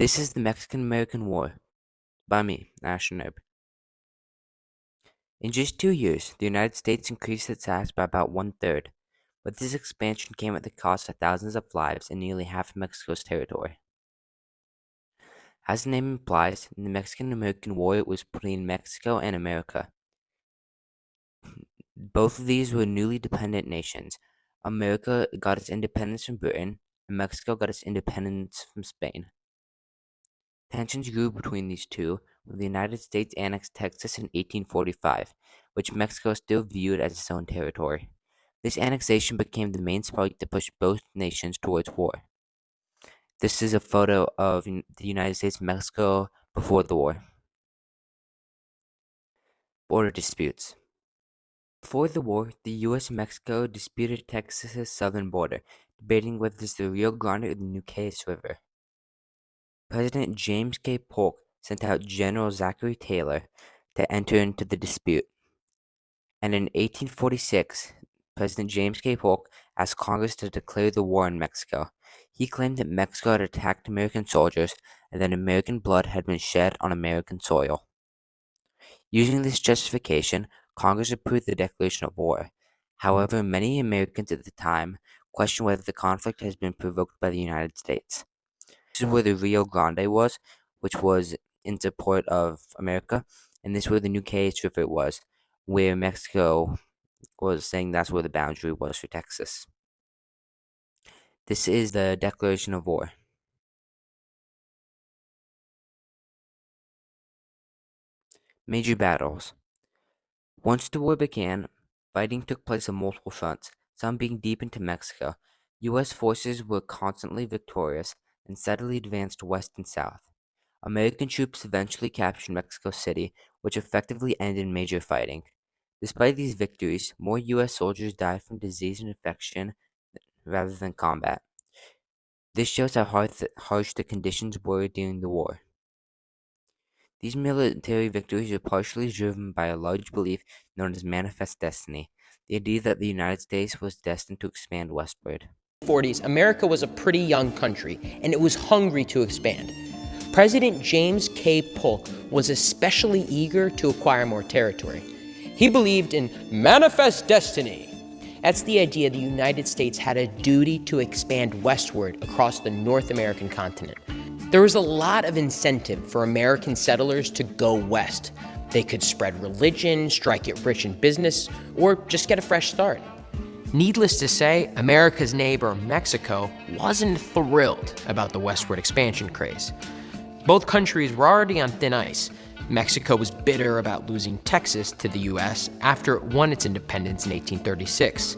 This is the Mexican-American War by me, Ashton Erb. In just 2 years, the United States increased its size by about one-third, but this expansion came at the cost of thousands of lives and nearly half of Mexico's territory. As the name implies, in the Mexican-American War it was between Mexico and America. Both of these were newly dependent nations. America got its independence from Britain, and Mexico got its independence from Spain. Tensions grew between these two when the United States annexed Texas in 1845, which Mexico still viewed as its own territory. This annexation became the main spark that pushed both nations towards war. This is a photo of the United States and Mexico before the war. Border disputes. Before the war, the U.S. and Mexico disputed Texas's southern border, debating whether it's the Rio Grande or the Nueces River. President James K. Polk sent out General Zachary Taylor to enter into the dispute. And in 1846, President James K. Polk asked Congress to declare the war on Mexico. He claimed that Mexico had attacked American soldiers and that American blood had been shed on American soil. Using this justification, Congress approved the declaration of war. However, many Americans at the time questioned whether the conflict has been provoked by the United States. This is where the Rio Grande was, which was in support of America, and this is where the Nueces River was, where Mexico was saying that's where the boundary was for Texas. This is the declaration of war. Major battles. Once the war began, fighting took place on multiple fronts, some being deep into Mexico. U.S. forces were constantly victorious and steadily advanced west and south. American troops eventually captured Mexico City, which effectively ended major fighting. Despite these victories, more U.S. soldiers died from disease and infection rather than combat. This shows how harsh the conditions were during the war. These military victories were partially driven by a large belief known as manifest destiny, the idea that the United States was destined to expand westward. 40s, America was a pretty young country, and it was hungry to expand. President James K. Polk was especially eager to acquire more territory. He believed in manifest destiny. That's the idea the United States had a duty to expand westward across the North American continent. There was a lot of incentive for American settlers to go west. They could spread religion, strike it rich in business, or just get a fresh start. Needless to say, America's neighbor, Mexico, wasn't thrilled about the westward expansion craze. Both countries were already on thin ice. Mexico was bitter about losing Texas to the U.S. after it won its independence in 1836.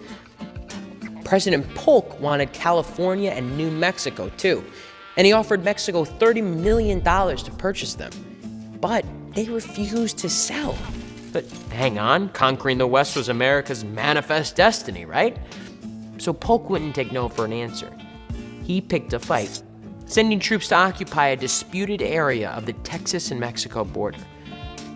President Polk wanted California and New Mexico, too, and he offered Mexico $30 million to purchase them. But they refused to sell. But hang on, conquering the West was America's manifest destiny, right? So Polk wouldn't take no for an answer. He picked a fight, sending troops to occupy a disputed area of the Texas and Mexico border.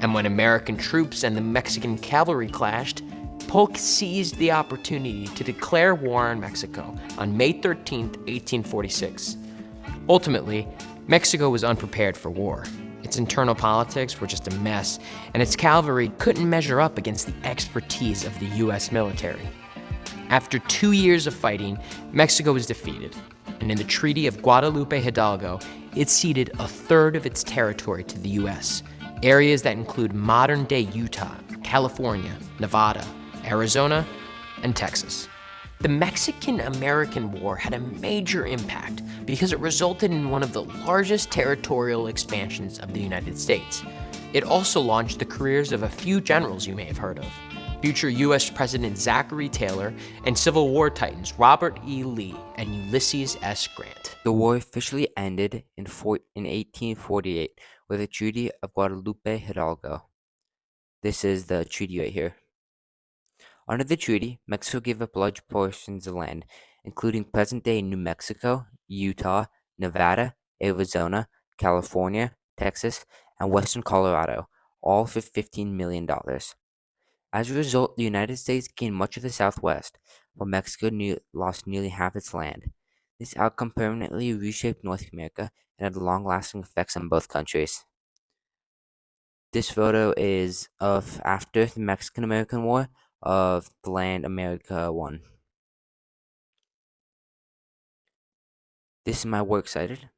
And when American troops and the Mexican cavalry clashed, Polk seized the opportunity to declare war on Mexico on May 13, 1846. Ultimately, Mexico was unprepared for war. Its internal politics were just a mess, and its cavalry couldn't measure up against the expertise of the U.S. military. After 2 years of fighting, Mexico was defeated, and in the Treaty of Guadalupe Hidalgo, it ceded a third of its territory to the U.S., areas that include modern-day Utah, California, Nevada, Arizona, and Texas. The Mexican-American War had a major impact because it resulted in one of the largest territorial expansions of the United States. It also launched the careers of a few generals you may have heard of: future U.S. President Zachary Taylor and Civil War titans Robert E. Lee and Ulysses S. Grant. The war officially ended in 1848 with the Treaty of Guadalupe Hidalgo. This is the treaty right here. Under the treaty, Mexico gave up large portions of land, including present-day New Mexico, Utah, Nevada, Arizona, California, Texas, and western Colorado, all for $15 million. As a result, the United States gained much of the Southwest, while Mexico lost nearly half its land. This outcome permanently reshaped North America and had long-lasting effects on both countries. This photo is of after the Mexican-American War of the land America won. This is my works cited.